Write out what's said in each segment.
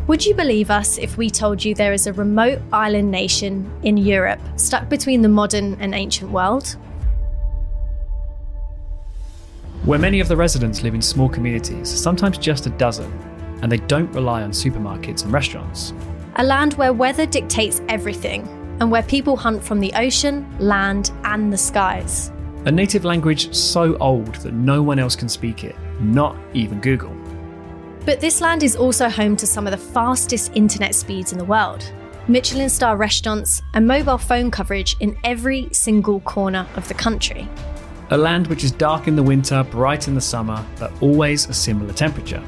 Would you believe us if we told you there is a remote island nation in Europe stuck between the modern and ancient world? Where many of the residents live in small communities, sometimes just a dozen, and they don't rely on supermarkets and restaurants. A land where weather dictates everything, and where people hunt from the ocean, land, and the skies. A native language so old that no one else can speak it, not even Google. But this land is also home to some of the fastest internet speeds in the world, Michelin star restaurants, and mobile phone coverage in every single corner of the country. A land which is dark in the winter, bright in the summer, but always a similar temperature.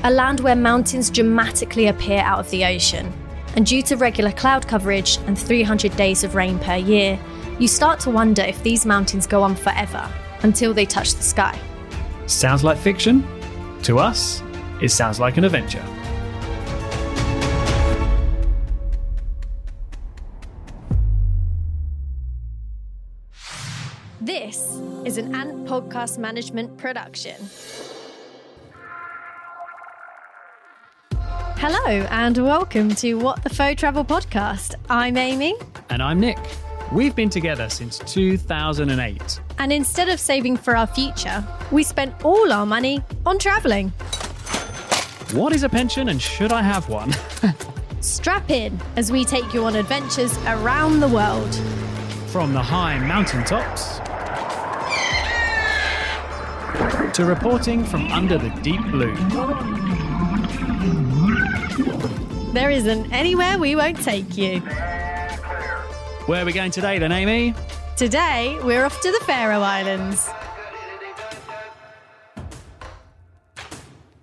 A land where mountains dramatically appear out of the ocean, and due to regular cloud coverage and 300 days of rain per year, you start to wonder if these mountains go on forever until they touch the sky. Sounds like fiction? To us, it sounds like an adventure. This is an Ant Podcast Management production. Hello and welcome to What the Pho Travel Podcast. I'm Amy. And I'm Nick. We've been together since 2008. And instead of saving for our future, we spent all our money on travelling. What is a pension and should I have one? Strap in as we take you on adventures around the world. From the high mountaintops to reporting from under the deep blue. There isn't anywhere we won't take you. Where are we going today then, Amy? Today, we're off to the Faroe Islands.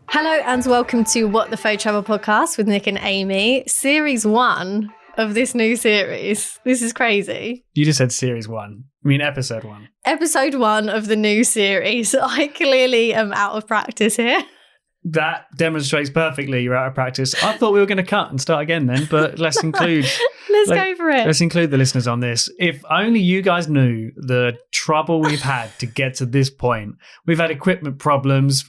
Hello and welcome to What the Pho Travel Podcast with Nick and Amy, Series 1 of this new series. This is crazy. You just said Series 1. I mean Episode 1. Episode 1 of the new series. I clearly am out of practice here. That demonstrates perfectly you're out of practice. I thought we were going to cut and start again then, but let's include... go for it. Let's include the listeners on this. If only you guys knew the trouble we've had to get to this point. We've had equipment problems.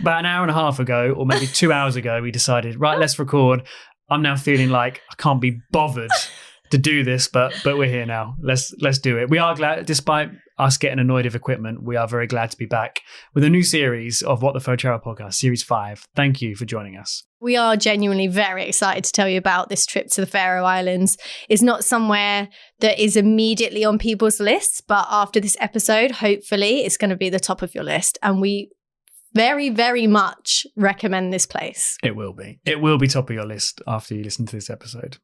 About an hour and a half ago, or maybe 2 hours ago, we decided, right, let's record. I'm now feeling like I can't be bothered to do this, but we're here now. Let's do it. We are glad, despite us getting annoyed of equipment, we are very glad to be back with a new series of What the Pho Travel Podcast, Series 5. Thank you for joining us. We are genuinely very excited to tell you about this trip to the Faroe Islands. It's not somewhere that is immediately on people's lists, but after this episode, hopefully it's going to be the top of your list. And we very, very much recommend this place. It will be. It will be top of your list after you listen to this episode.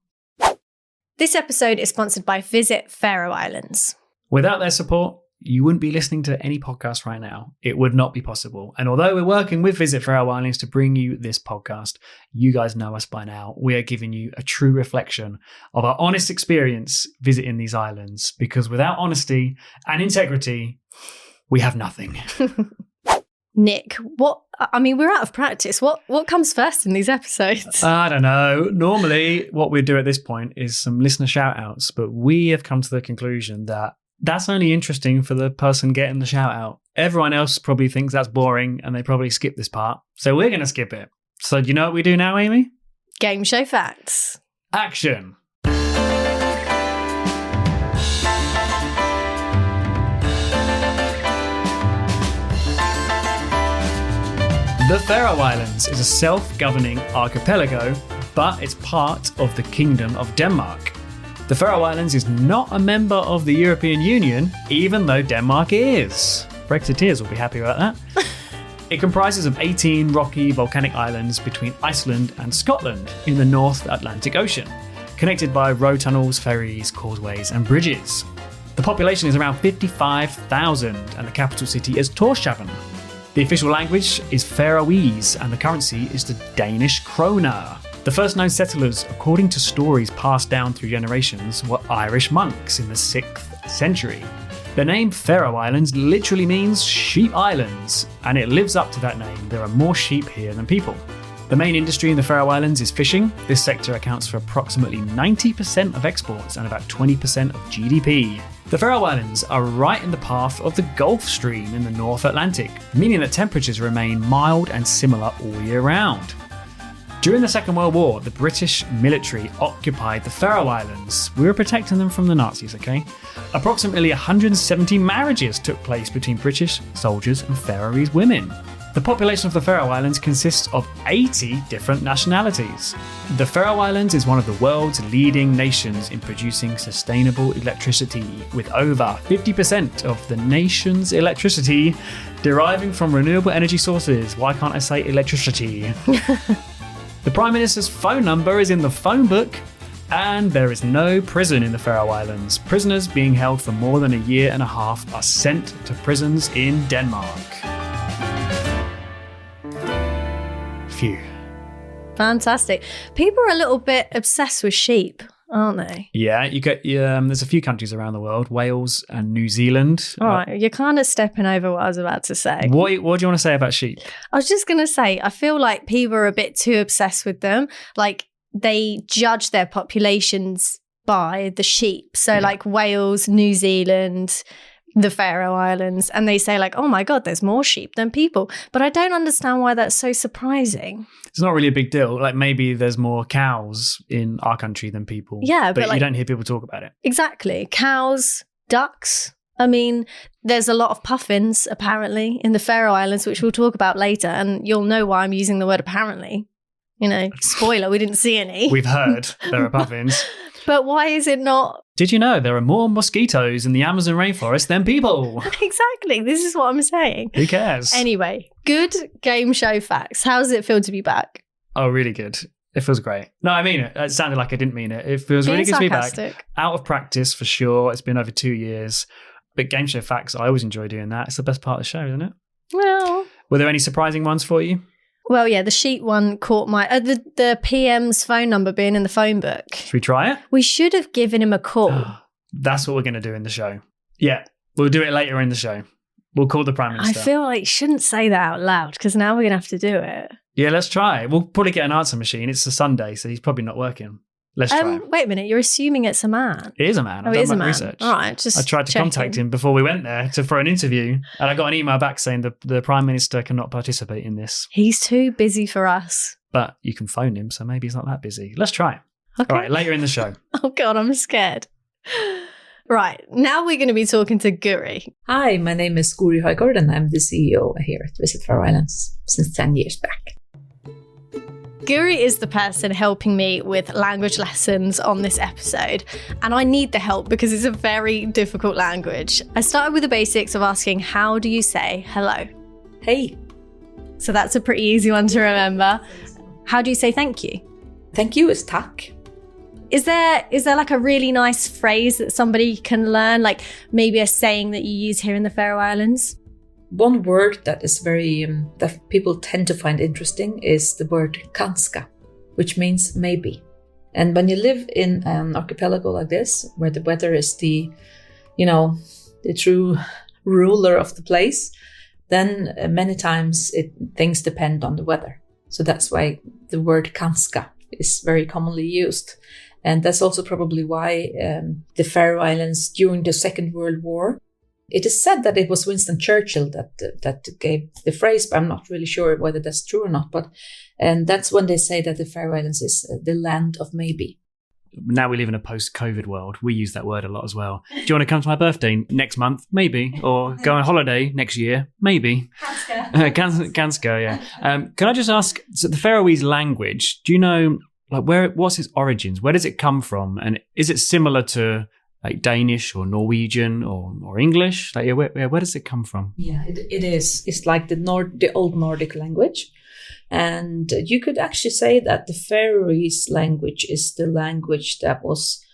This episode is sponsored by Visit Faroe Islands. Without their support, you wouldn't be listening to any podcast right now. It would not be possible. And although we're working with Visit Faroe Islands to bring you this podcast, you guys know us by now. We are giving you a true reflection of our honest experience visiting these islands, because without honesty and integrity, we have nothing. Nick, we're out of practice. What comes first in these episodes? I don't know. Normally, what we do at this point is some listener shout outs, but we have come to the conclusion that that's only interesting for the person getting the shout out. Everyone else probably thinks that's boring and they probably skip this part. So we're going to skip it. So do you know what we do now, Amy? Game show facts. Action. The Faroe Islands is a self-governing archipelago, but it's part of the Kingdom of Denmark. The Faroe Islands is not a member of the European Union, even though Denmark is. Brexiteers will be happy about that. It comprises of 18 rocky volcanic islands between Iceland and Scotland in the North Atlantic Ocean, connected by road tunnels, ferries, causeways and bridges. The population is around 55,000 and the capital city is Tórshavn. The official language is Faroese and the currency is the Danish kroner. The first known settlers, according to stories passed down through generations, were Irish monks in the 6th century. The name Faroe Islands literally means sheep islands, and it lives up to that name. There are more sheep here than people. The main industry in the Faroe Islands is fishing. This sector accounts for approximately 90% of exports and about 20% of GDP. The Faroe Islands are right in the path of the Gulf Stream in the North Atlantic, meaning that temperatures remain mild and similar all year round. During the Second World War, the British military occupied the Faroe Islands. We were protecting them from the Nazis, okay? Approximately 170 marriages took place between British soldiers and Faroese women. The population of the Faroe Islands consists of 80 different nationalities. The Faroe Islands is one of the world's leading nations in producing sustainable electricity, with over 50% of the nation's electricity deriving from renewable energy sources. Why can't I say electricity? The Prime Minister's phone number is in the phone book, and there is no prison in the Faroe Islands. Prisoners being held for more than a year and a half are sent to prisons in Denmark. Phew. Fantastic. People are a little bit obsessed with sheep, aren't they? Yeah, you get. There's a few countries around the world, Wales and New Zealand. All right, you're kind of stepping over what I was about to say. What do you want to say about sheep? I was just going to say, I feel like people are a bit too obsessed with them. Like, they judge their populations by the sheep. So, like Wales, New Zealand, the Faroe Islands, and they say like, oh my God, there's more sheep than people. But I don't understand why that's so surprising. It's not really a big deal. Like, maybe there's more cows in our country than people. Yeah, but you don't hear people talk about it. Exactly. Cows, ducks. I mean, there's a lot of puffins apparently in the Faroe Islands, which we'll talk about later. And you'll know why I'm using the word apparently. You know, spoiler, we didn't see any. We've heard there are puffins. But why is it not? Did you know there are more mosquitoes in the Amazon rainforest than people? Exactly. This is what I'm saying. Who cares? Anyway, good game show facts. How does it feel to be back? Oh, really good. It feels great. No, I mean it. It sounded like I didn't mean it. It feels really good to be back. Out of practice for sure. It's been over 2 years. But game show facts, I always enjoy doing that. It's the best part of the show, isn't it? Well. Were there any surprising ones for you? Well, yeah, the sheep one caught my... the PM's phone number being in the phone book. Should we try it? We should have given him a call. That's what we're going to do in the show. Yeah, we'll do it later in the show. We'll call the Prime Minister. I feel like you shouldn't say that out loud because now we're going to have to do it. Yeah, let's try it. We'll probably get an answer machine. It's a Sunday, so he's probably not working. Let's try. Wait a minute, you're assuming it's a man. It is a man. Oh, it is a man. Research. All right, I tried to contact him before we went there for an interview, and I got an email back saying the Prime Minister cannot participate in this. He's too busy for us. But you can phone him, so maybe he's not that busy. Let's try it. Okay. All right, later in the show. Oh God, I'm scared. Right, now we're going to be talking to Guri. Hi, my name is Guri Højgaard, and I'm the CEO here at Visit Faroe Islands since 10 years back. Guri is the person helping me with language lessons on this episode, and I need the help because it's a very difficult language. I started with the basics of asking, how do you say hello? Hey. So that's a pretty easy one to remember. How do you say thank you? Thank you is tack. Is there like a really nice phrase that somebody can learn, like maybe a saying that you use here in the Faroe Islands? One word that is very, that people tend to find interesting is the word kanska, which means maybe. And when you live in an archipelago like this, where the weather is the true ruler of the place, then many times things depend on the weather. So that's why the word kanska is very commonly used. And that's also probably why the Faroe Islands during the Second World War, it is said that it was Winston Churchill that gave the phrase, but I'm not really sure whether that's true or not. And that's when they say that the Faroe Islands is the land of maybe. Now we live in a post-COVID world. We use that word a lot as well. Do you want to come to my birthday next month? Maybe. Or go on holiday next year? Maybe. Ganska, yeah. Can I just ask, so the Faroese language, do you know, like, what's its origins? Where does it come from? And is it similar to like Danish or Norwegian or English? Like, where does it come from? Yeah, it is. It's like the old Nordic language. And you could actually say that the Faroese language is the language that was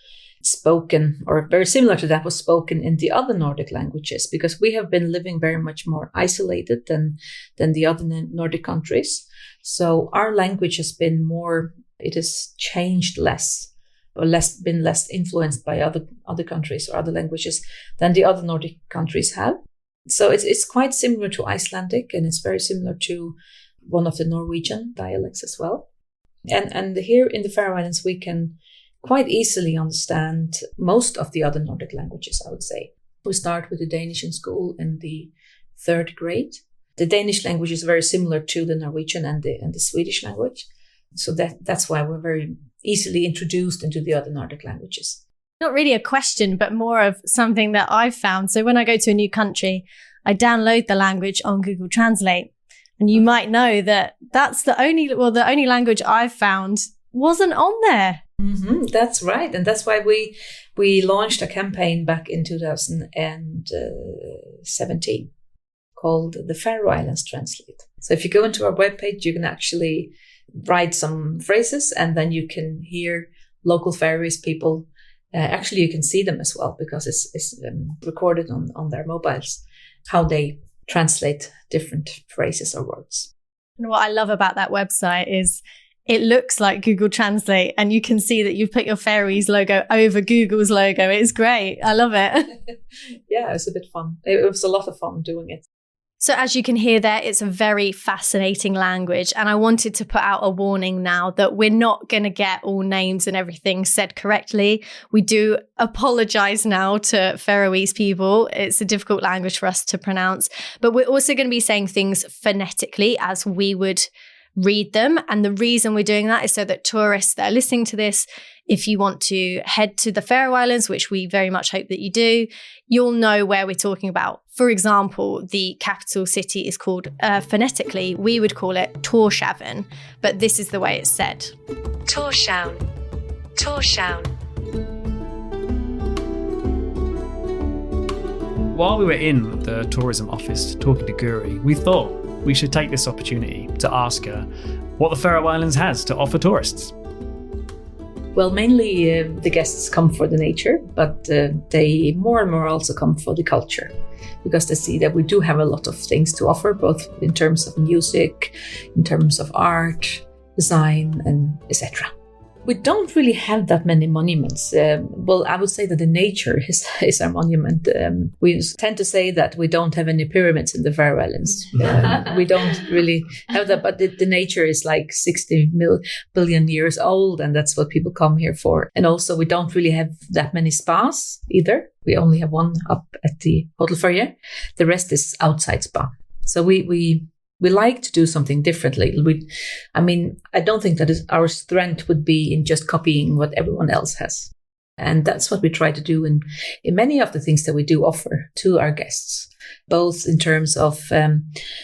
spoken, or very similar to that was spoken in the other Nordic languages, because we have been living very much more isolated than the other Nordic countries. So our language has been it has changed less, or been less influenced by other countries or other languages than the other Nordic countries have. So it's quite similar to Icelandic, and it's very similar to one of the Norwegian dialects as well. And here in the Faroe Islands, we can quite easily understand most of the other Nordic languages, I would say. We start with the Danish in school in the 3rd grade. The Danish language is very similar to the Norwegian and the Swedish language. So that's why we're very easily introduced into the other Nordic languages. Not really a question, but more of something that I've found. So when I go to a new country, I download the language on Google Translate. And you might know that that's the only language I've found wasn't on there. Mm-hmm, that's right. And that's why we launched a campaign back in 2017 called the Faroe Islands Translate. So if you go into our webpage, you can actually write some phrases and then you can hear local Faroese people. Actually, you can see them as well because it's recorded on their mobiles, how they translate different phrases or words. And what I love about that website is it looks like Google Translate and you can see that you've put your Faroese logo over Google's logo. It's great. I love it. Yeah, it was a bit fun. It was a lot of fun doing it. So as you can hear there, it's a very fascinating language. And I wanted to put out a warning now that we're not going to get all names and everything said correctly. We do apologize now to Faroese people. It's a difficult language for us to pronounce. But we're also going to be saying things phonetically as we would read them. And the reason we're doing that is so that tourists that are listening to this, if you want to head to the Faroe Islands, which we very much hope that you do, you'll know where we're talking about. For example, the capital city is called, phonetically, we would call it Tórshavn, but this is the way it's said. Tórshavn. Tórshavn. While we were in the tourism office talking to Guri, we thought we should take this opportunity to ask her what the Faroe Islands has to offer tourists. Well, mainly the guests come for the nature, but they more and more also come for the culture because they see that we do have a lot of things to offer, both in terms of music, in terms of art, design, and etc. We don't really have that many monuments. Well, I would say that the nature is our monument. We tend to say that we don't have any pyramids in the Faroe Islands. We don't really have that, but the nature is like 60 billion years old, and that's what people come here for. And also, we don't really have that many spas either. We only have one up at the Hotel Faroe. The rest is outside spa. So we like to do something differently. I don't think that our strength would be in just copying what everyone else has. And that's what we try to do in many of the things that we do offer to our guests, both in terms of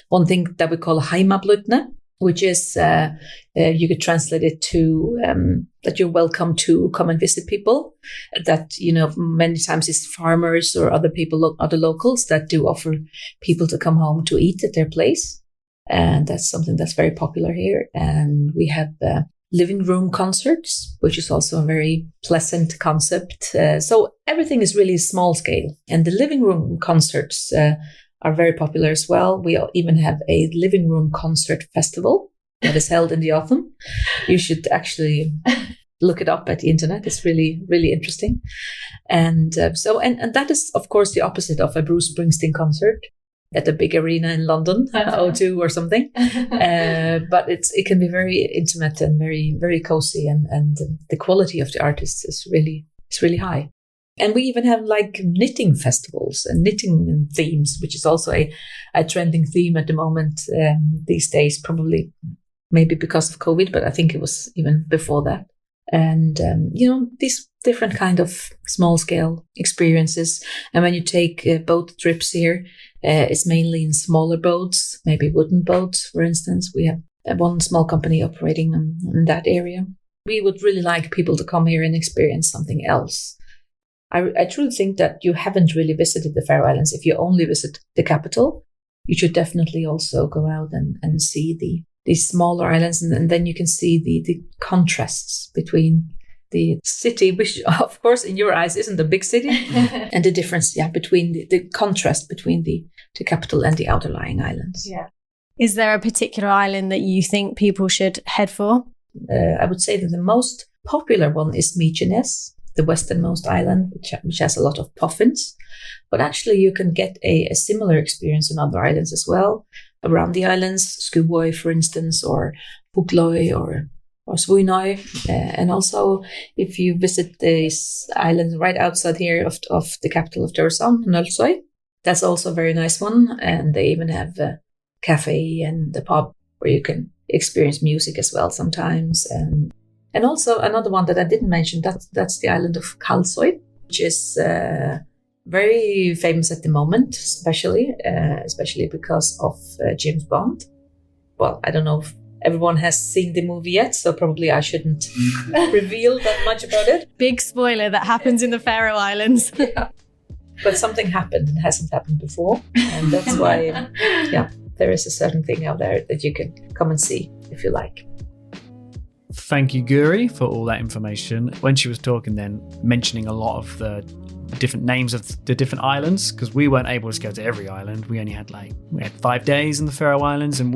one thing that we call heimablutne, which is, you could translate it to that you're welcome to come and visit people. That, many times it's farmers or other people, other locals that do offer people to come home to eat at their place. And that's something that's very popular here. And we have living room concerts, which is also a very pleasant concept. So everything is really small scale. And the living room concerts are very popular as well. We even have a living room concert festival that is held in the autumn. You should actually look it up at the internet. It's really, really interesting. And and that is, of course, the opposite of a Bruce Springsteen concert at a big arena in London, O2 or something. But it can be very intimate and very, very cozy. And the quality of the artists is really high. And we even have like knitting festivals and knitting themes, which is also a trending theme at the moment these days, probably maybe because of COVID, but I think it was even before that. And, these different kind of small scale experiences. And when you take boat trips here, it's mainly in smaller boats, maybe wooden boats, for instance. We have one small company operating in that area. We would really like people to come here and experience something else. I truly think that you haven't really visited the Faroe Islands. If you only visit the capital, you should definitely also go out and see these smaller islands. And then you can see the contrasts between the city, which of course in your eyes isn't a big city, and the difference, between the contrast between the capital and the outlying islands. Yeah. Is there a particular island that you think people should head for? I would say that the most popular one is Mykines, the westernmost island, which has a lot of puffins. But actually you can get a similar experience in other islands as well. Around the islands, Skúvoy, for instance, or Pukløy or Svínoy. And also, if you visit this island right outside here of the capital of Tórshavn, Nólsoy, that's also a very nice one. And they even have a cafe and the pub where you can experience music as well sometimes. And also another one that I didn't mention, that's the island of Kalsoy, which is very famous at the moment, especially because of James Bond. Well, I don't know if everyone has seen the movie yet, so probably I shouldn't reveal that much about it. Big spoiler that happens in the Faroe Islands. Yeah. But something happened and hasn't happened before. And that's why, there is a certain thing out there that you can come and see if you like. Thank you, Guri, for all that information. When she was talking then, mentioning a lot of the different names of the different islands, because we weren't able to go to every island. We only had 5 days in the Faroe Islands, and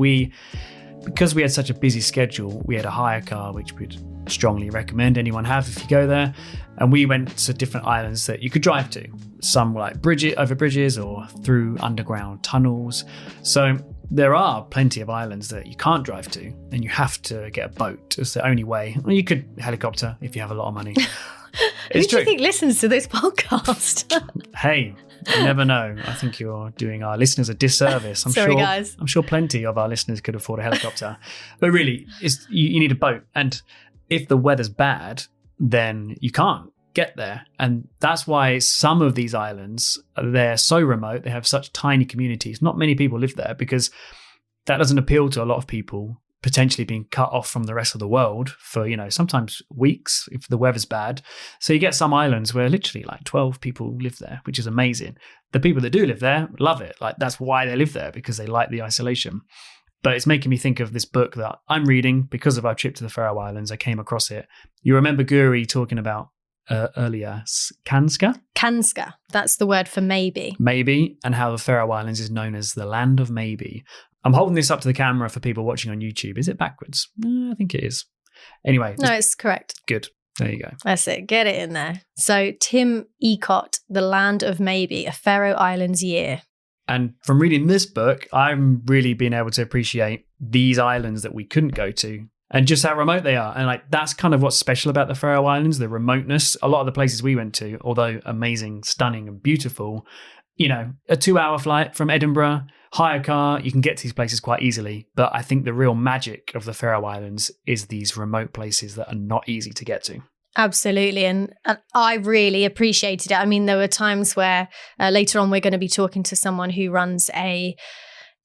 because we had such a busy schedule, we had a hire car, which we'd strongly recommend anyone have if you go there. And we went to different islands that you could drive to. Some were like over bridges or through underground tunnels. So there are plenty of islands that you can't drive to, and you have to get a boat. It's the only way. Or you could helicopter if you have a lot of money. Who do you think listens to this podcast? Hey, you never know. I think you're doing our listeners a disservice. Sorry, guys. I'm sure plenty of our listeners could afford a helicopter. But really, you need a boat. And if the weather's bad, then you can't get there. And that's why some of these islands, they're so remote. They have such tiny communities. Not many people live there because that doesn't appeal to a lot of people, potentially being cut off from the rest of the world for, sometimes weeks if the weather's bad. So you get some islands where literally 12 people live there, which is amazing. The people that do live there love it. That's why they live there, because they like the isolation. But it's making me think of this book that I'm reading because of our trip to the Faroe Islands. I came across it. You remember Guri talking about earlier, Kanska? Kanska. That's the word for maybe. Maybe, and how the Faroe Islands is known as the land of maybe. I'm holding this up to the camera for people watching on YouTube. Is it backwards? I think it is. Anyway. No, it's correct. Good. There you go. That's it. Get it in there. So Tim Epot, The Land of Maybe, a Faroe Islands year. And from reading this book, I'm really being able to appreciate these islands that we couldn't go to and just how remote they are. And that's kind of what's special about the Faroe Islands, the remoteness. A lot of the places we went to, although amazing, stunning and beautiful, a 2-hour flight from Edinburgh, hire a car, you can get to these places quite easily. But I think the real magic of the Faroe Islands is these remote places that are not easy to get to. Absolutely. And I really appreciated it. I mean, there were times where later on we're going to be talking to someone who runs a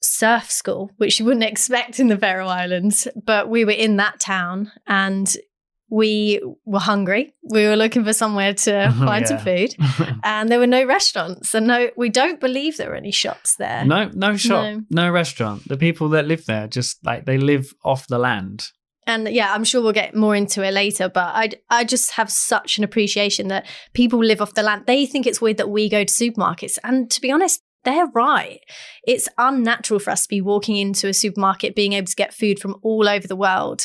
surf school, which you wouldn't expect in the Faroe Islands. But we were in that town and we were hungry. We were looking for somewhere to find some food, and there were no restaurants. And we don't believe there were any shops there. No shop, no restaurant. The people that live there just they live off the land. And yeah, I'm sure we'll get more into it later, but I just have such an appreciation that people live off the land. They think it's weird that we go to supermarkets. And to be honest, they're right. It's unnatural for us to be walking into a supermarket, being able to get food from all over the world.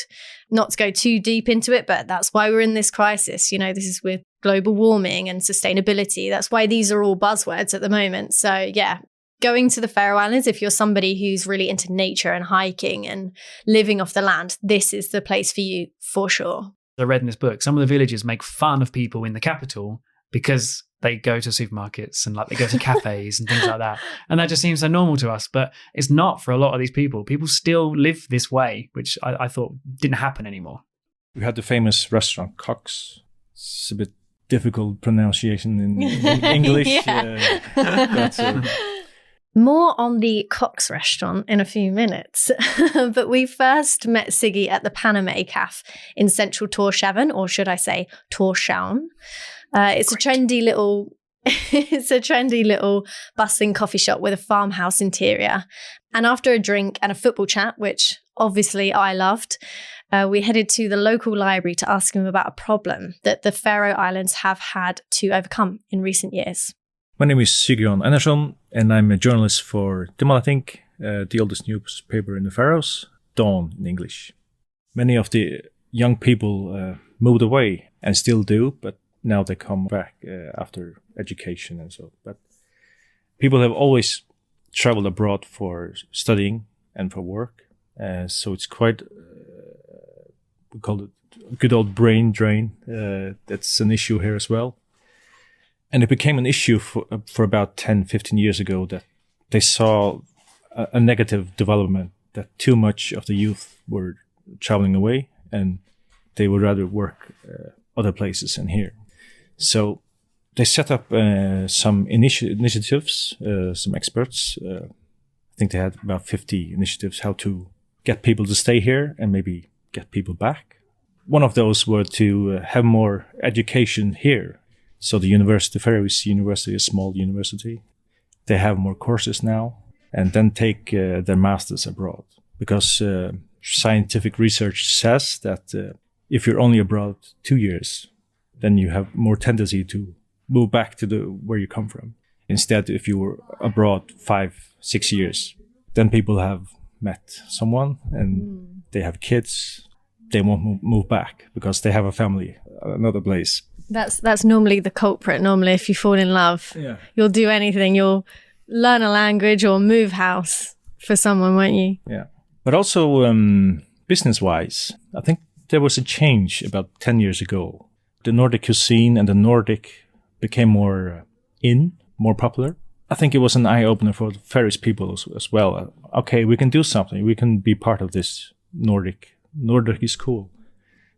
Not to go too deep into it, but that's why we're in this crisis. This is with global warming and sustainability. That's why these are all buzzwords at the moment. So yeah, going to the Faroe Islands, if you're somebody who's really into nature and hiking and living off the land, this is the place for you for sure. I read in this book, some of the villages make fun of people in the capital because they go to supermarkets and they go to cafes and things like that. And that just seems so normal to us, but it's not for a lot of these people. People still live this way, which I thought didn't happen anymore. We had the famous restaurant Cox. It's a bit difficult pronunciation in English. More on the Cox restaurant in a few minutes. But we first met Siggi at the Panama Cafe in central Tórshavn, or should I say Tórshavn. It's a trendy little bustling coffee shop with a farmhouse interior. And after a drink and a football chat, which obviously I loved, we headed to the local library to ask him about a problem that the Faroe Islands have had to overcome in recent years. My name is Siggi Einarsson, and I'm a journalist for Dimalathing, the oldest newspaper in the Faroes, Dawn in English. Many of the young people moved away and still do, but now they come back after education and so. But people have always traveled abroad for studying and for work. So it's quite, we call it a good old brain drain. That's an issue here as well. And it became an issue for about 10, 15 years ago that they saw a negative development that too much of the youth were traveling away and they would rather work other places than here. So they set up some initiatives, some experts. I think they had about 50 initiatives how to get people to stay here and maybe get people back. One of those were to have more education here. So the University, Faroese University, a small university, they have more courses now, and then take their masters abroad. Because scientific research says that if you're only abroad 2 years, then you have more tendency to move back to where you come from. Instead, if you were abroad 5-6 years, then people have met someone and they have kids. They won't move back because they have a family, another place. That's normally the culprit. Normally, if you fall in love, you'll do anything. You'll learn a language or move house for someone, won't you? Yeah. But also business-wise, I think there was a change about 10 years ago. The Nordic cuisine and the Nordic became more more popular. I think it was an eye-opener for the Faroese people as well. Okay, we can do something. We can be part of this Nordic. Nordic is cool.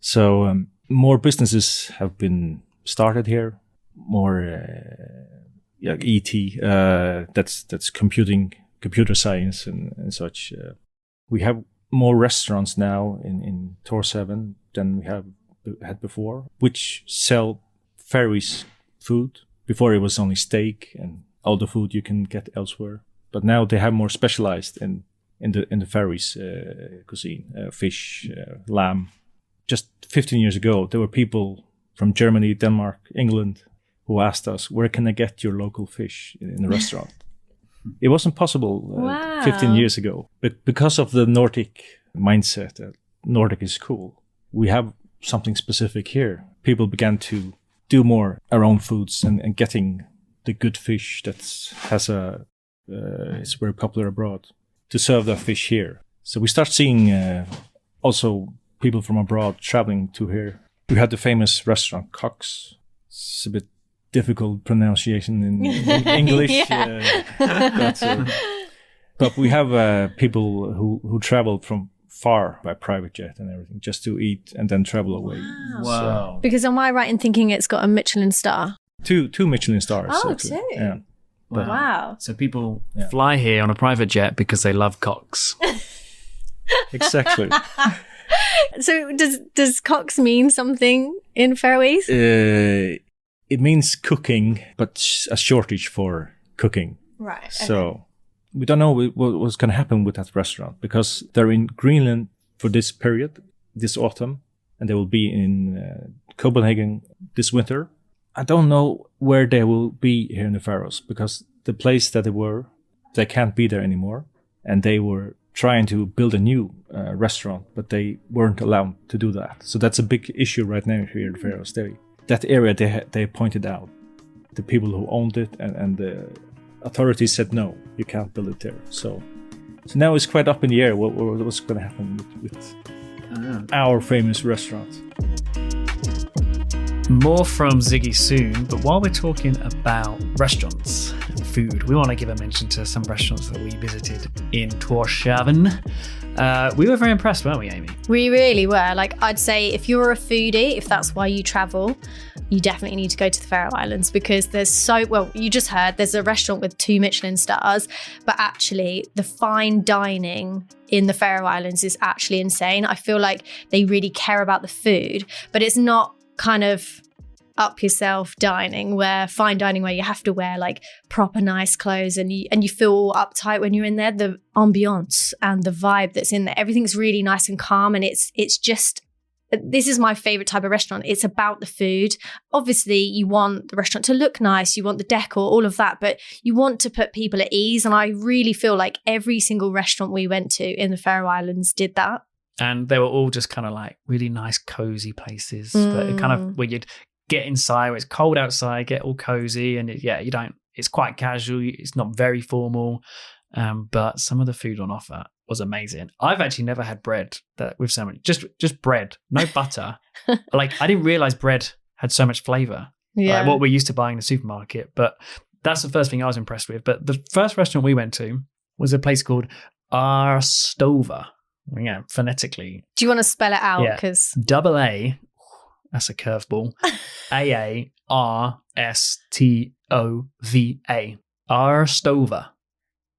So more businesses have been started here. More ET, that's computer science and such. We have more restaurants now in Tor7 than we have had before, which sell Faroese food. Before it was only steak and all the food you can get elsewhere, but now they have more specialized in the Faroese cuisine, fish, lamb. Just 15 years ago, there were people from Germany, Denmark, England who asked us, "Where can I get your local fish in the restaurant?" It wasn't possible 15 years ago, but because of the Nordic mindset that Nordic is cool, we have something specific here. People began to do more our own foods and getting the good fish that is very popular abroad to serve that fish here. So we start seeing also people from abroad traveling to here. We had the famous restaurant Cox. It's a bit difficult pronunciation in English, but we have people who travel from far by private jet and everything just to eat and then travel away. Wow. So, Because am I right in thinking it's got a Michelin star? two Michelin stars. Oh, actually. two. Yeah. Wow. So people fly here on a private jet because they love cocks. Exactly. So does Cox mean something in Faroese? It means cooking, but a shortage for cooking. Right. Okay. So we don't know what was going to happen with that restaurant because they're in Greenland for this period, this autumn, and they will be in Copenhagen this winter. I don't know where they will be here in the Faroes because the place that they can't be there anymore. And they were trying to build a new restaurant, but they weren't allowed to do that. So that's a big issue right now here in the Faroes. That area they pointed out, the people who owned it and the authorities said, no, you can't build it there. So now it's quite up in the air what's going to happen with our famous restaurant. More from Siggi soon, but while we're talking about restaurants and food, we want to give a mention to some restaurants that we visited in Tórshavn. We were very impressed, weren't we, Amy? We really were. Like, I'd say if you're a foodie, if that's why you travel, you definitely need to go to the Faroe Islands because you just heard there's a restaurant with 2 Michelin stars, but actually the fine dining in the Faroe Islands is actually insane. I feel like they really care about the food, but it's not kind of up yourself fine dining where you have to wear like proper nice clothes and you feel all uptight when you're in there. The ambiance and the vibe that's in there, everything's really nice and calm, and it's just, this is my favorite type of restaurant. It's about the food. Obviously you want the restaurant to look nice, you want the decor, all of that, but you want to put people at ease, and I really feel like every single restaurant we went to in the Faroe Islands did that. And they were all just kind of like really nice, cozy places that kind of where you'd get inside, where it's cold outside, get all cozy. And it's quite casual. It's not very formal. But some of the food on offer was amazing. I've actually never had bread with so much, just bread, no butter. Like, I didn't realize bread had so much flavor. Yeah. Like what we're used to buying in the supermarket. But that's the first thing I was impressed with. But the first restaurant we went to was a place called Arstova. Yeah, phonetically. Do you want to spell it out? Yeah. Because Double A, that's a curveball. Aarstova. Arstova.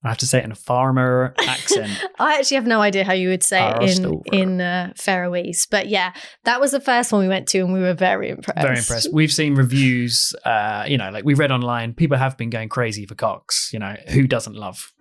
I have to say it in a farmer accent. I actually have no idea how you would say it in Faroese. But yeah, that was the first one we went to and we were very impressed. Very impressed. We've seen reviews, like we read online, people have been going crazy for cocks. Who doesn't love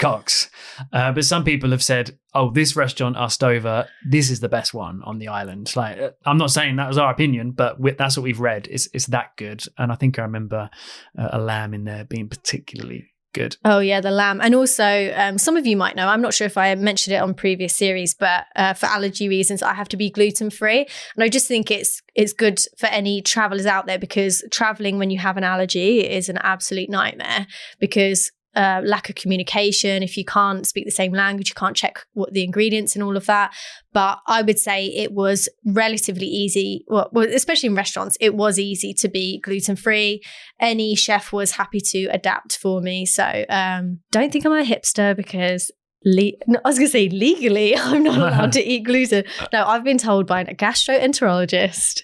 cocks? But some people have said, oh, this restaurant, Arstova, this is the best one on the island. Like, I'm not saying that was our opinion, but that's what we've read. It's that good. And I think I remember a lamb in there being particularly good. Oh yeah, the lamb. And also some of you might know, I'm not sure if I mentioned it on previous series, but for allergy reasons I have to be gluten free, and I just think it's good for any travelers out there, because traveling when you have an allergy is an absolute nightmare, because lack of communication, if you can't speak the same language, you can't check what the ingredients and all of that. But I would say it was relatively easy, well, especially in restaurants, it was easy to be gluten-free. Any chef was happy to adapt for me. So don't think I'm a hipster because I was going to say legally I'm not allowed to eat gluten. No, I've been told by a gastroenterologist.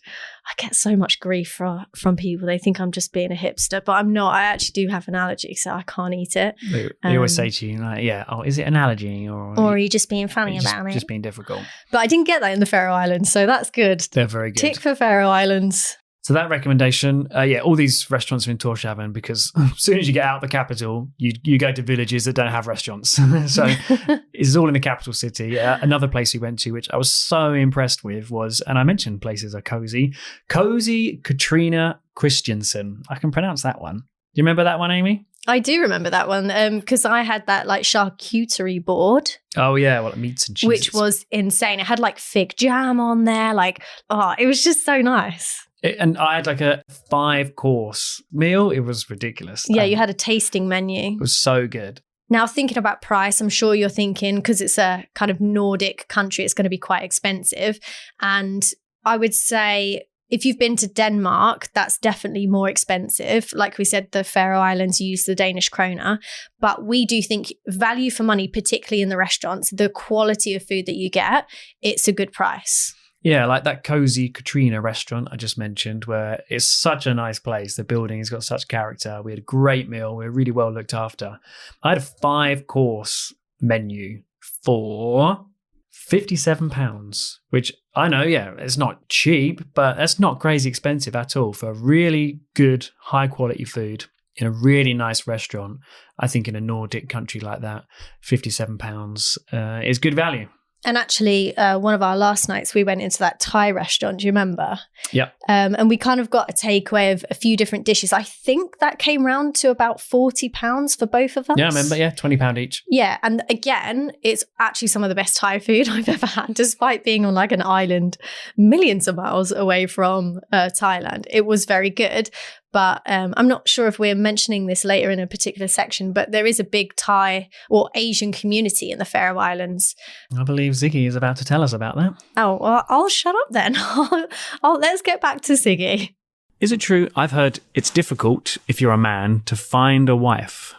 I get so much grief from people. They think I'm just being a hipster, but I'm not. I actually do have an allergy, so I can't eat it. They always say to you, like, is it an allergy? Or are you just being funny about it? Just being difficult. But I didn't get that in the Faroe Islands, so that's good. They're very good. Tick for Faroe Islands. So that recommendation, all these restaurants are in Tórshavn, because as soon as you get out of the capital, you go to villages that don't have restaurants. So it's all in the capital city. Another place we went to, which I was so impressed with, was, and I mentioned places are cozy Katrina Christiansen. I can pronounce that one. Do you remember that one, Amy? I do remember that one because I had that like charcuterie board. Oh yeah, well, meats and cheeses. Which was insane. It had like fig jam on there. It was just so nice. And I had like a 5-course meal. It was ridiculous. Yeah, you had a tasting menu. It was so good. Now, thinking about price, I'm sure you're thinking, because it's a kind of Nordic country, it's going to be quite expensive. And I would say if you've been to Denmark, that's definitely more expensive. Like we said, the Faroe Islands use the Danish kroner. But we do think value for money, particularly in the restaurants, the quality of food that you get, it's a good price. Yeah, like that cozy Katrina restaurant I just mentioned, where it's such a nice place. The building has got such character. We had a great meal. We were really well looked after. I had a 5-course menu for £57, which I know, it's not cheap, but that's not crazy expensive at all for really good, high quality food in a really nice restaurant. I think in a Nordic country like that, £57 is good value. And actually, one of our last nights, we went into that Thai restaurant. Do you remember? Yeah. And we kind of got a takeaway of a few different dishes. I think that came round to about £40 for both of us. Yeah, I remember. Yeah, £20 each. Yeah. And again, it's actually some of the best Thai food I've ever had, despite being on like an island millions of miles away from Thailand. It was very good. But I'm not sure if we're mentioning this later in a particular section, but there is a big Thai or Asian community in the Faroe Islands. I believe Siggi is about to tell us about that. Oh, well, I'll shut up then. Let's get back to Siggi. Is it true? I've heard it's difficult, if you're a man, to find a wife.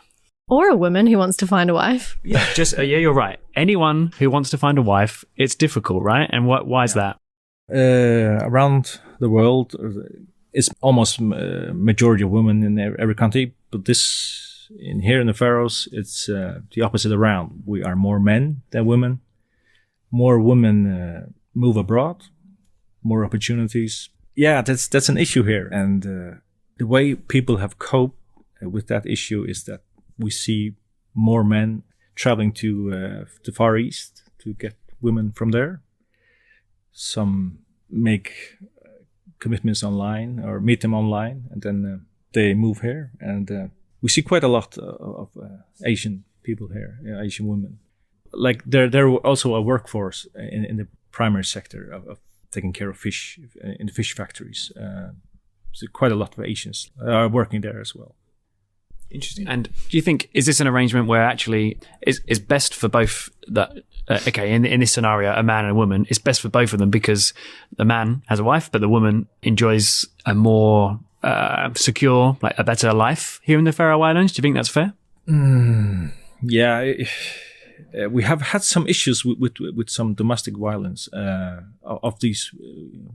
Or a woman who wants to find a wife. Yeah, you're right. Anyone who wants to find a wife, it's difficult, right? And why is that? Around the world, it's almost majority of women in every country, but here in the Faroes, it's the opposite around. We are more men than women. More women move abroad, more opportunities. Yeah, that's an issue here, and the way people have coped with that issue is that we see more men traveling to the Far East to get women from there. Some make commitments online or meet them online, and then they move here. And we see quite a lot of Asian people here, Asian women. Like they're also a workforce in the primary sector of taking care of fish in the fish factories. So quite a lot of Asians are working there as well. Interesting. And do you think, is this an arrangement where actually is best for both that, in this scenario, a man and a woman, it's best for both of them because the man has a wife, but the woman enjoys a more secure, like a better life here in the Faroe Islands? Do you think that's fair? Yeah, we have had some issues with some domestic violence of these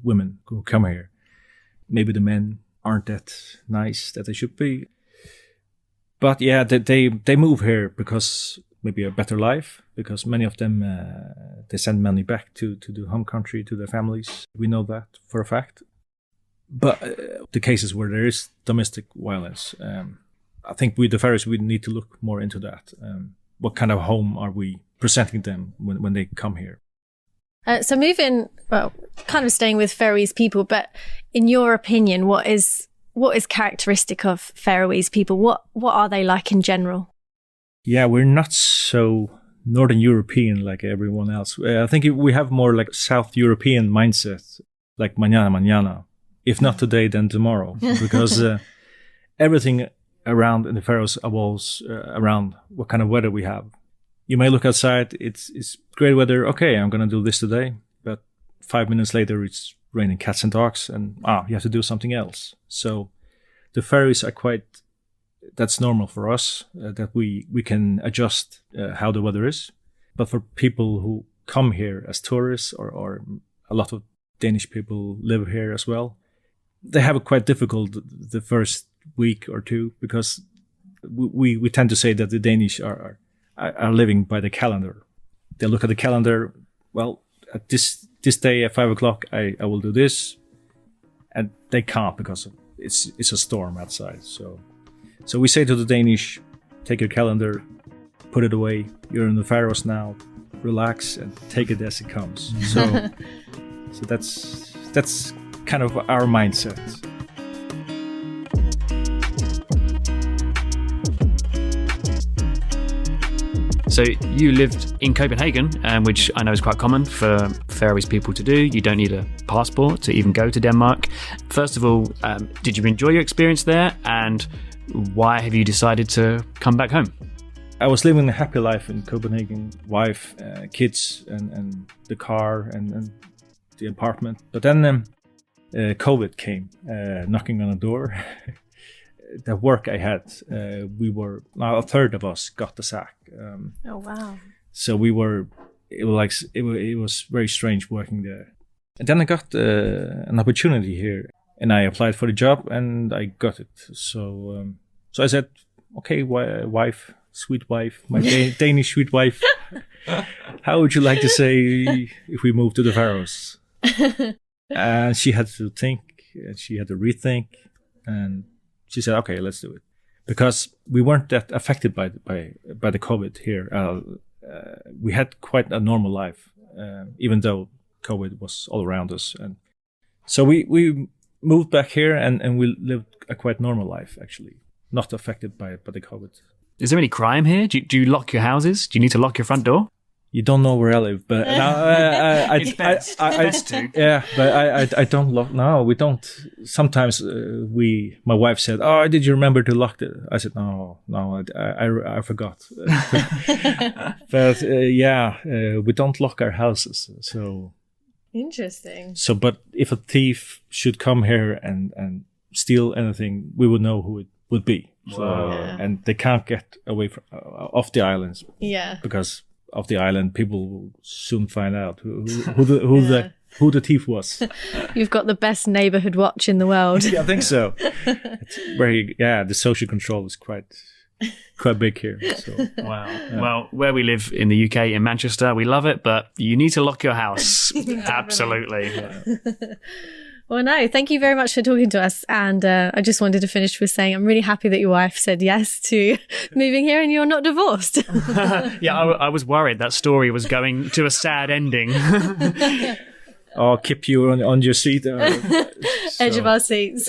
women who come here. Maybe the men aren't that nice that they should be. But yeah, they move here because maybe a better life, because many of them, they send money back to the home country, to their families. We know that for a fact. But the cases where there is domestic violence, I think the Faroese, we need to look more into that. What kind of home are we presenting them when they come here? So moving, kind of staying with Faroese people, but in your opinion, what is characteristic of Faroese people? What are they like in general? Yeah, we're not so Northern European like everyone else. I think we have more like South European mindset, like mañana. If not today, then tomorrow. Because everything around in the Faroes evolves around what kind of weather we have. You may look outside, it's great weather. Okay, I'm going to do this today. But 5 minutes later, it's raining cats and dogs, and you have to do something else. So the Faroes are that's normal for us, that we can adjust how the weather is. But for people who come here as tourists, or a lot of Danish people live here as well, they have it quite difficult the first week or two, because we tend to say that the Danish are living by the calendar. They look at the calendar, well, at this day at 5 o'clock, I will do this. And they can't, because it's a storm outside. So we say to the Danish, take your calendar, put it away. You're in the Faroes now. Relax and take it as it comes. So that's kind of our mindset. So you lived in Copenhagen, which I know is quite common for Faroese people to do. You don't need a passport to even go to Denmark. First of all, did you enjoy your experience there? And why have you decided to come back home? I was living a happy life in Copenhagen, wife, kids, and the car and the apartment. But then COVID came knocking on the door. The work I had, a third of us got the sack. Oh wow! So it was very strange working there. And then I got an opportunity here, and I applied for the job, and I got it. So I said, okay, wife, sweet wife, my Danish sweet wife, how would you like to say if we move to the Faroes? And she had to think, and she had to rethink, and she said, okay, let's do it. Because we weren't that affected by the COVID here. We had quite a normal life, even though COVID was all around us. And so we moved back here, and we lived a quite normal life, actually, not affected by the COVID. Is there any crime here? Do you lock your houses? Do you need to lock your front door? You don't know where I live, but it's best to. Yeah, but I don't lock. No, we don't. Sometimes my wife said, "Oh, did you remember to lock it?" I said, "No, I forgot." But we don't lock our houses. So interesting. So, but if a thief should come here and steal anything, we would know who it would be. So, and they can't get away from off the islands. Yeah, because of the island, people will soon find out who the thief was. You've got the best neighborhood watch in the world. Yeah, I think so. It's the social control is quite big here. So. Wow. Yeah. Well, where we live in the UK, in Manchester, we love it, but you need to lock your house. Absolutely. Yeah. Well, no, thank you very much for talking to us. And I just wanted to finish with saying I'm really happy that your wife said yes to moving here and you're not divorced. Yeah, I was worried that story was going to a sad ending. I'll keep you on your seat. Edge of our seats.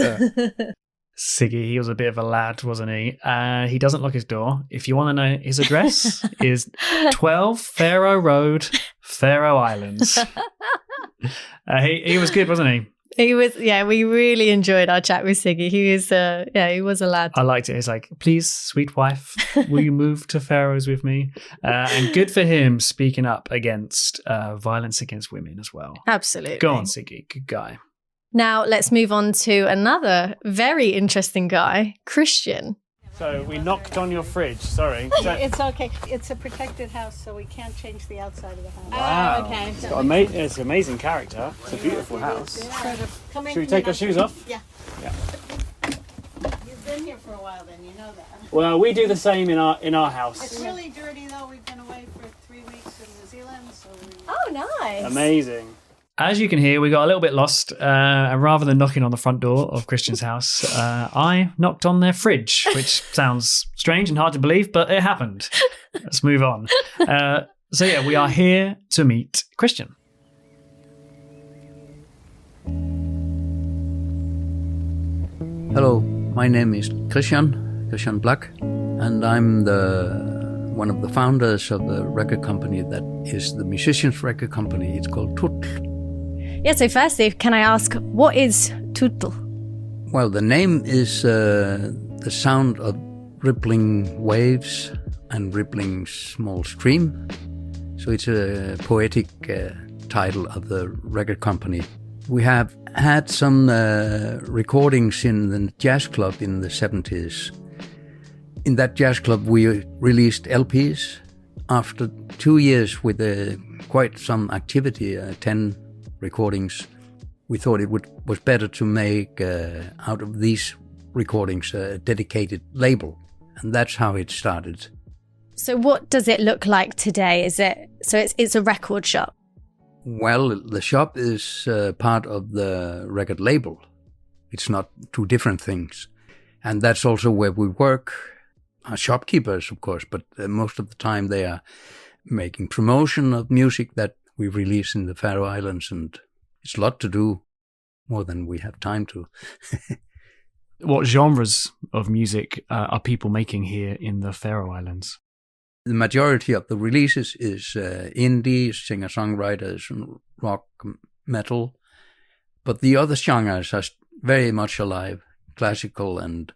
Siggi, he was a bit of a lad, wasn't he? He doesn't lock his door. If you want to know his address, is 12 Faroe Road, Faroe Islands. He was good, wasn't he? He was, yeah, we really enjoyed our chat with Siggi. He was a lad. I liked it. He's like, please, sweet wife, will you move to Faroes with me? And good for him speaking up against violence against women as well. Absolutely. Go on, Siggi. Good guy. Now let's move on to another very interesting guy, Kristian. So we knocked on your fridge, sorry. It's okay. It's a protected house, so we can't change the outside of the house. Wow. okay. It's amazing character. It's a beautiful house. Come in. Should we take our shoes off? Yeah. Yeah. You've been here for a while, then you know that. Well, we do the same in our house. It's really dirty, though. We've been away for 3 weeks in New Zealand, so we... Oh, nice. Amazing. As you can hear, we got a little bit lost, and rather than knocking on the front door of Kristian's house, I knocked on their fridge, which sounds strange and hard to believe, but it happened. Let's move on. So yeah, we are here to meet Kristian. Hello, my name is Kristian Blak, and I'm one of the founders of the record company that is the musicians' record company. It's called Tutl. Yeah, so firstly, can I ask, what is Tutl? Well, the name is the sound of rippling waves and rippling small stream. So it's a poetic title of the record company. We have had some recordings in the jazz club in the 70s. In that jazz club, we released LPs. After 2 years with quite some activity, 10 recordings, we thought it was better to make out of these recordings a dedicated label, and that's how it started. So what does it look like today? It's a record shop? Well, the shop is part of the record label. It's not two different things, and that's also where we work. Our shopkeepers, of course, but most of the time they are making promotion of music that we release in the Faroe Islands, and it's a lot to do, more than we have time to. What genres of music are people making here in the Faroe Islands? The majority of the releases is indie, singer-songwriters, and rock, metal. But the other genres are very much alive, classical and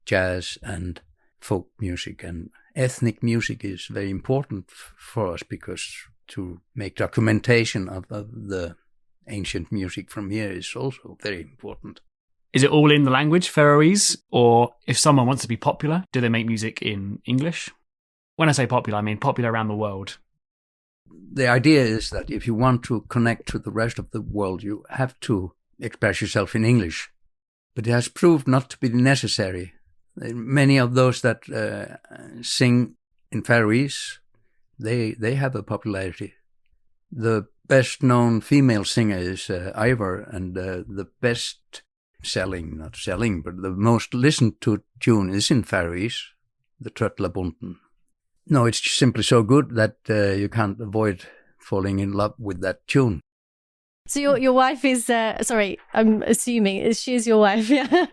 jazz and folk music. And ethnic music is very important for us because to make documentation of the ancient music from here is also very important. Is it all in the language, Faroese? Or if someone wants to be popular, do they make music in English? When I say popular, I mean popular around the world. The idea is that if you want to connect to the rest of the world, you have to express yourself in English. But it has proved not to be necessary. Many of those that sing in Faroese, they have a popularity. The best known female singer is Ivor, and the best not selling, but the most listened to tune is in Faroese, the Tutl Records. No, it's simply so good that you can't avoid falling in love with that tune. So your wife is, sorry, I'm assuming she's your wife, yeah?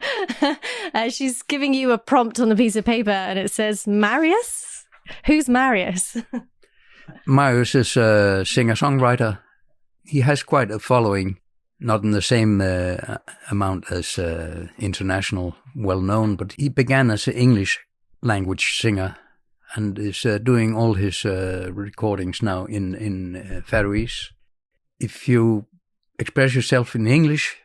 She's giving you a prompt on a piece of paper and it says, Marius? Who's Marius? Marius is a singer-songwriter. He has quite a following, not in the same amount as international, well-known, but he began as an English language singer and is doing all his recordings now in Faroese. If you express yourself in English,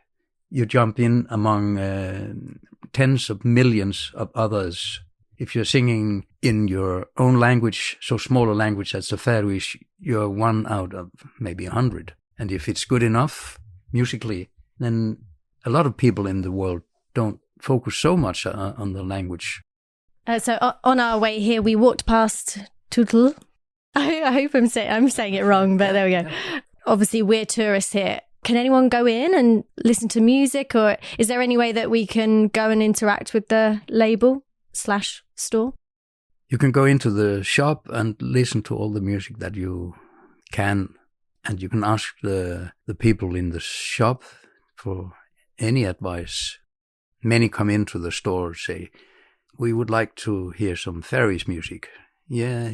you jump in among tens of millions of others. If you're singing in your own language, so small a language as the Faroese, you're one out of maybe 100. And if it's good enough musically, then a lot of people in the world don't focus so much on the language. So on our way here, we walked past Tutl. I hope I'm saying it wrong, but there we go. Obviously, we're tourists here. Can anyone go in and listen to music, or is there any way that we can go and interact with the label/store? You can go into the shop and listen to all the music that you can, and you can ask the people in the shop for any advice. Many come into the store and say, we would like to hear some Faroese music. Yeah,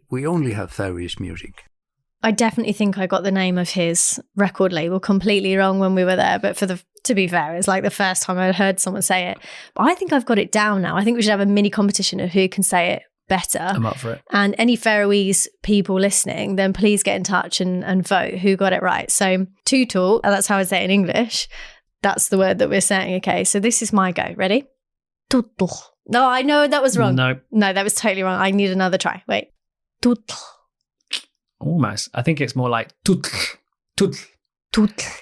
we only have Faroese music. I definitely think I got the name of his record label completely wrong when we were there, but to be fair, it's like the first time I heard someone say it. But I think I've got it down now. I think we should have a mini competition of who can say it better. I'm up for it. And any Faroese people listening, then please get in touch and vote who got it right. So Tutl, that's how I say it in English. That's the word that we're saying. Okay, so this is my go. Ready? Tutl. No, I know that was wrong. No. No, that was totally wrong. I need another try. Wait. Tutl. Almost. I think it's more like tutl. Tutl. Tutl.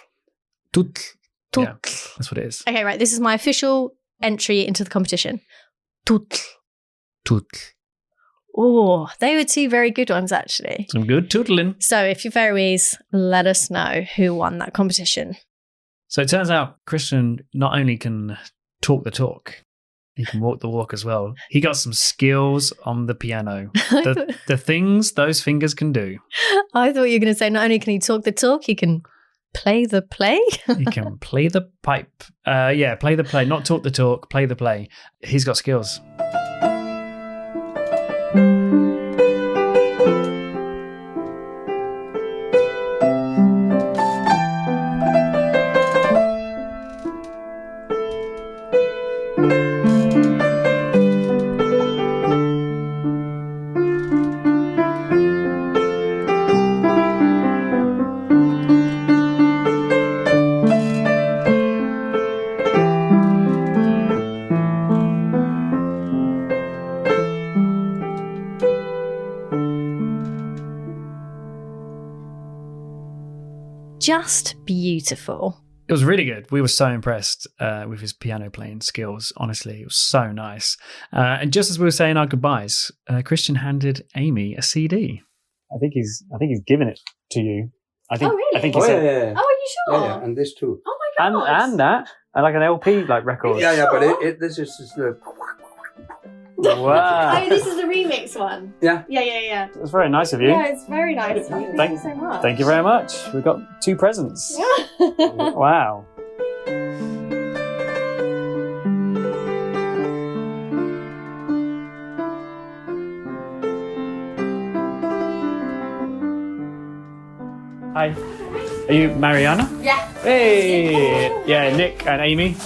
Tutl. Tutl. Yeah, that's what it is. Okay, right. This is my official entry into the competition. Tutl. Tutl. Oh, they were two very good ones, actually. Some good tootling. So if you're Faroese, let us know who won that competition. So it turns out Kristian not only can talk the talk, he can walk the walk as well. He got some skills on the piano. The things those fingers can do. I thought you were going to say not only can he talk the talk, he can play the play. He can play the pipe. Play the play. Not talk the talk, play the play. He's got skills. Just beautiful. It was really good. We were so impressed with his piano playing skills. Honestly, it was so nice. And just as we were saying our goodbyes, Kristian handed Amy a CD. I think he's giving it to you. I think. Oh, really? I think he said. Oh, are you sure? Yeah, and this too. Oh my god. And that, and like an LP like record. Yeah, but this is the. Wow. Oh, this is the remix one. Yeah. Yeah. That's very nice of you. Yeah, it's very nice. Thank you so much. Thank you very much. We've got 2 presents. Yeah. Wow. Hi. Are you Marianna? Yeah. Hey. Yeah, Nick and Amy.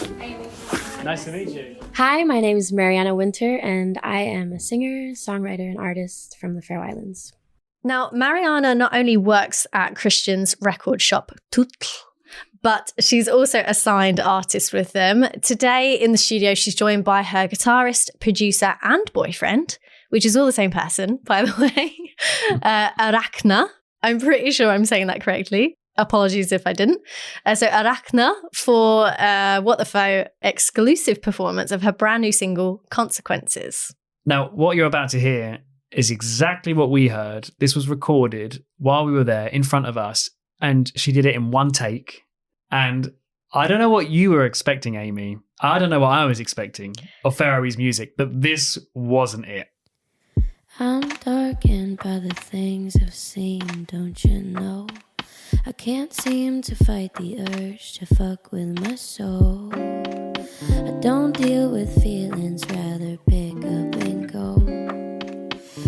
Nice to meet you. Hi, my name is Marianna Winter, and I am a singer, songwriter, and artist from the Faroe Islands. Now, Marianna not only works at Kristian's record shop, Tutl, but she's also a signed artist with them. Today in the studio, she's joined by her guitarist, producer, and boyfriend, which is all the same person, by the way, Arachna. I'm pretty sure I'm saying that correctly. Apologies if I didn't. So Arachna for What the Pho exclusive performance of her brand new single, Consequences. Now, what you're about to hear is exactly what we heard. This was recorded while we were there in front of us, and she did it in one take. And I don't know what you were expecting, Amy. I don't know what I was expecting of Faroese music, but this wasn't it. I'm darkened by the things I've seen, don't you know? I can't seem to fight the urge to fuck with my soul. I don't deal with feelings, rather pick up and go.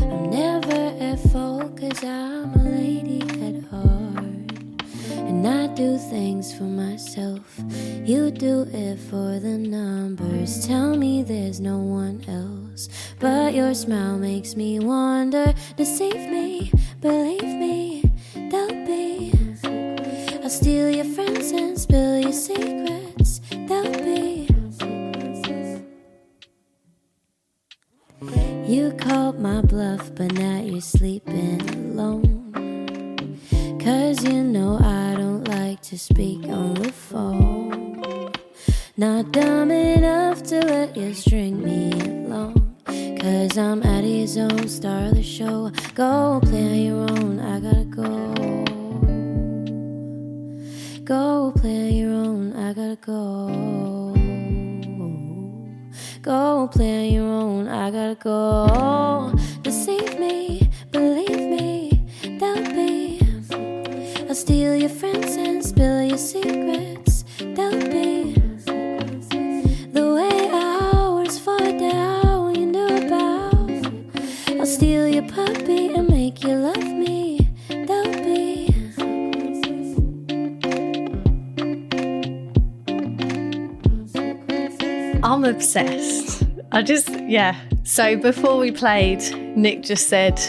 I'm never at fault, 'cause I'm a lady at heart. And I do things for myself, you do it for the numbers. Tell me there's no one else, but your smile makes me wonder. Deceive me, believe me, they'll be. I'll steal your friends and spill your secrets, they'll be. You called my bluff, but now you're sleeping alone. 'Cause you know I don't like to speak on the phone. Not dumb enough to let you string me along. 'Cause I'm out of your zone, star of the show. Go play on your own, I gotta go. Go play on your own, I gotta go. Go play on your own, I gotta go. Deceive me, believe me, they'll be. I'll steal your friends and spill your secrets, they'll be. The way hours fall down, you knew about. I'll steal your puppy and make you love me, they'll be. I'm obsessed. So before we played, Nick just said,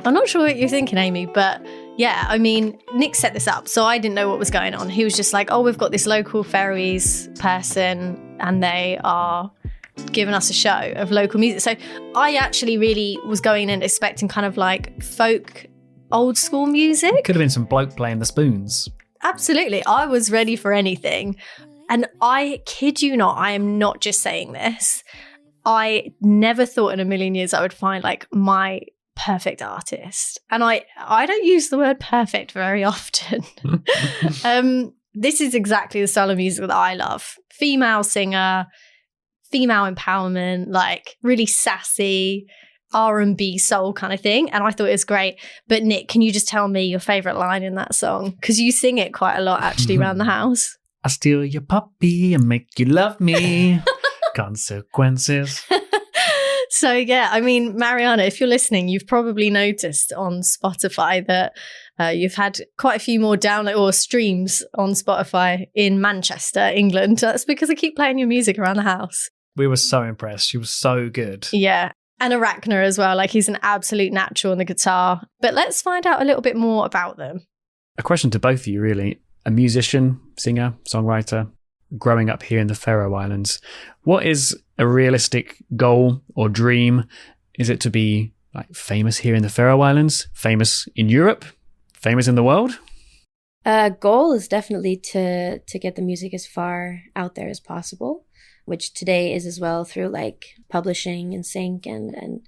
I'm not sure what you're thinking, Amy, but yeah, I mean, Nick set this up, so I didn't know what was going on. He was just like, oh, we've got this local Faroese person and they are given us a show of local music. So I actually really was going in expecting kind of like folk, old school music. Could have been some bloke playing the spoons. Absolutely. I was ready for anything. And I kid you not, I am not just saying this. I never thought in a million years I would find like my perfect artist. And I don't use the word perfect very often. This is exactly the style of music that I love. Female singer, female empowerment, like really sassy, R&B soul kind of thing. And I thought it was great. But Nick, can you just tell me your favourite line in that song? Because you sing it quite a lot actually around the house. I steal your puppy and make you love me. Consequences. So yeah, I mean, Marianna, if you're listening, you've probably noticed on Spotify that you've had quite a few more download or streams on Spotify in Manchester, England. That's because I keep playing your music around the house. We were so impressed. She was so good. Yeah. And Arachna as well. Like he's an absolute natural on the guitar. But let's find out a little bit more about them. A question to both of you, really. A musician, singer, songwriter, growing up here in the Faroe Islands. What is a realistic goal or dream? Is it to be like famous here in the Faroe Islands, famous in Europe, famous in the world? Goal is definitely to get the music as far out there as possible, which today is as well through like publishing and sync and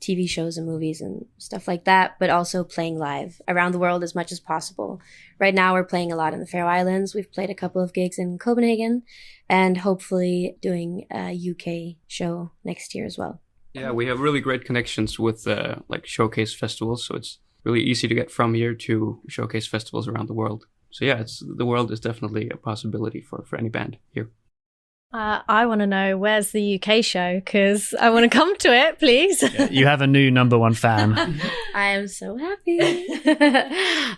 TV shows and movies and stuff like that, but also playing live around the world as much as possible. Right now we're playing a lot in the Faroe Islands. We've played a couple of gigs in Copenhagen and hopefully doing a UK show next year as well. Yeah, we have really great connections with like showcase festivals, so it's really easy to get from here to showcase festivals around the world. So yeah, the world is definitely a possibility for any band here. I want to know, where's the UK show? Because I want to come to it, please. Yeah, you have a new number one fan. I am so happy.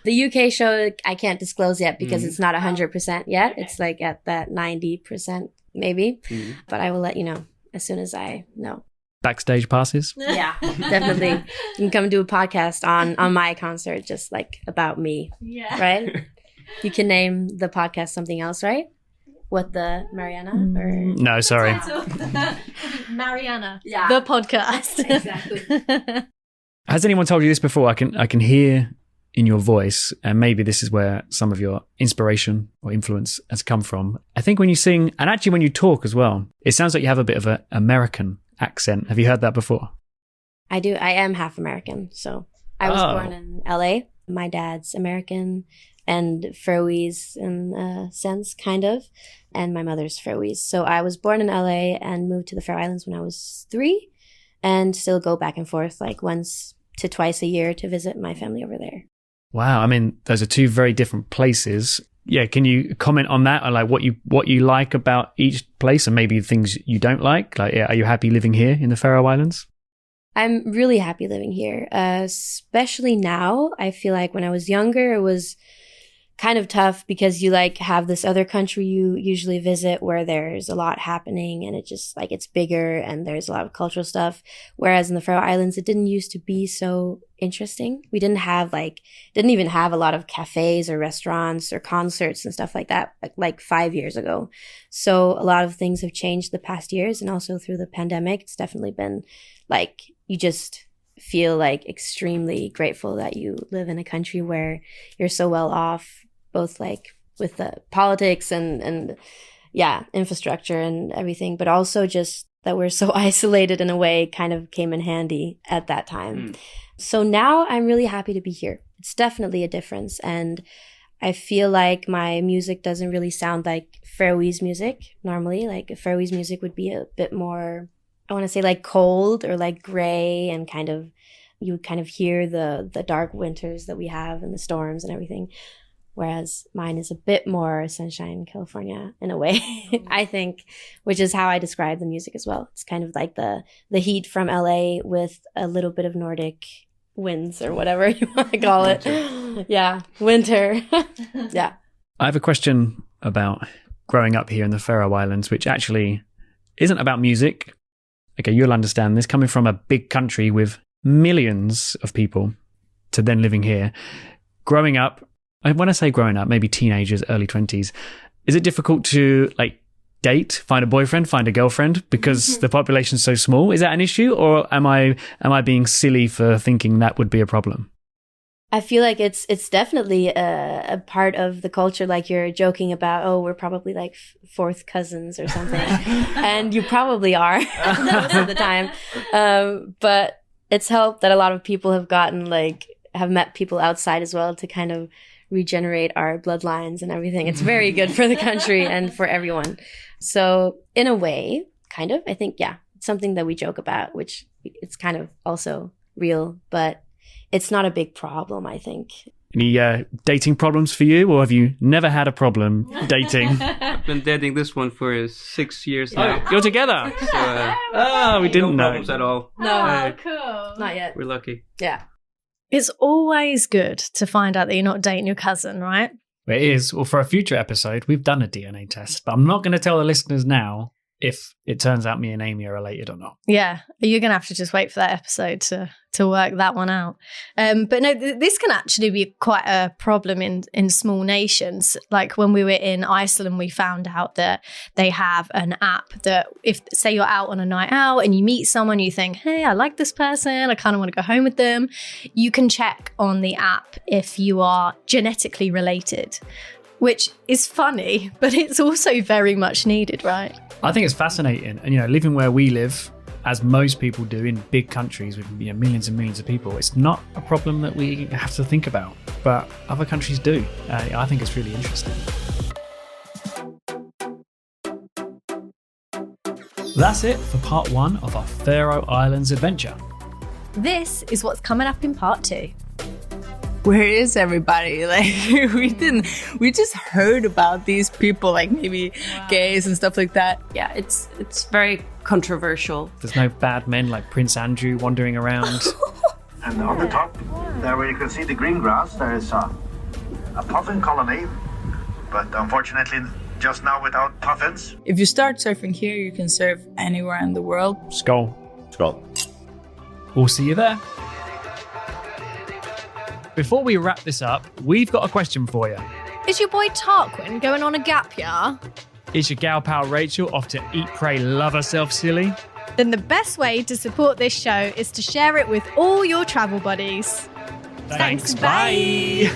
The UK show, I can't disclose yet because it's not 100% yet. It's like at that 90% maybe. But I will let you know as soon as I know. Backstage passes? Yeah, definitely. You can come do a podcast on my concert, just like about me. Yeah. Right? You can name the podcast something else, right? What, the Marianna? Or No, sorry. Marianna, yeah. the podcast. Exactly. Has anyone told you this before? I can hear in your voice, and maybe this is where some of your inspiration or influence has come from. I think when you sing, and actually when you talk as well, it sounds like you have a bit of an American accent. Have you heard that before? I do. I am half American. So I was born in LA. My dad's American and Faroese in a sense, kind of. And my mother's Faroese. So I was born in LA and moved to the Faroe Islands when I was 3 and still go back and forth like once to twice a year to visit my family over there. Wow. I mean, those are two very different places. Yeah. Can you comment on that? Or like what you like about each place and maybe things you don't like? Like, are you happy living here in the Faroe Islands? I'm really happy living here, especially now. I feel like when I was younger, it was kind of tough because you like have this other country you usually visit where there's a lot happening and it just like it's bigger and there's a lot of cultural stuff. Whereas in the Faroe Islands, it didn't used to be so interesting. We didn't even have a lot of cafes or restaurants or concerts and stuff like that like 5 years ago. So a lot of things have changed the past years, and also through the pandemic, it's definitely been like you just feel like extremely grateful that you live in a country where you're so well off, both like with the politics and infrastructure and everything, but also just that we're so isolated in a way kind of came in handy at that time. So now I'm really happy to be here. It's definitely a difference. And I feel like my music doesn't really sound like Faroese music normally. Like Faroese music would be a bit more, I want to say like cold or like gray, and kind of, you would kind of hear the dark winters that we have and the storms and everything. Whereas mine is a bit more sunshine California in a way, I think, which is how I describe the music as well. It's kind of like the heat from LA with a little bit of Nordic winds or whatever you want to call it. Yeah, winter. Yeah. I have a question about growing up here in the Faroe Islands, which actually isn't about music. Okay, you'll understand this. Coming from a big country with millions of people to then living here, growing up, when I say growing up, maybe teenagers, early 20s, is it difficult to like date, find a boyfriend, find a girlfriend because the population's so small? Is that an issue, or am I being silly for thinking that would be a problem? I feel like it's definitely a part of the culture. Like you're joking about, oh, we're probably like fourth cousins or something, and you probably are most of the time. But it's helped that a lot of people have met people outside as well to kind of regenerate our bloodlines and everything. It's very good for the country and for everyone. So in a way, kind of, I think, yeah, it's something that we joke about, which it's kind of also real, but it's not a big problem, I think. Any dating problems for you, or have you never had a problem dating? I've been dating this one for 6 years now. Oh, you're together? So, we didn't know. No problems at all. No, cool. Not yet. We're lucky. Yeah. It's always good to find out that you're not dating your cousin, right? It is. Well, for a future episode, we've done a DNA test, but I'm not going to tell the listeners now if it turns out me and Amy are related or not. Yeah, you're going to have to just wait for that episode to work that one out. But no, this can actually be quite a problem in small nations. Like when we were in Iceland, we found out that they have an app that if, say you're out on a night out and you meet someone, you think, hey, I like this person, I kind of want to go home with them. You can check on the app if you are genetically related, which is funny, but it's also very much needed, right? I think it's fascinating. And, living where we live, as most people do in big countries with millions and millions of people, it's not a problem that we have to think about, but other countries do. I think it's really interesting. That's it for part 1 of our Faroe Islands adventure. This is what's coming up in part 2. Where is everybody? Like we just heard about these people, like maybe gays and stuff like that. Yeah, it's very controversial. There's no bad men like Prince Andrew wandering around. And on the top, there where you can see the green grass, there is a puffin colony, but unfortunately just now without puffins. If you start surfing here, you can surf anywhere in the world. Skål. Skål. We'll see you there. Before we wrap this up, we've got a question for you. Is your boy Tarquin going on a gap year? Is your gal pal Rachel off to eat, pray, love herself silly? Then the best way to support this show is to share it with all your travel buddies. Thanks. Bye.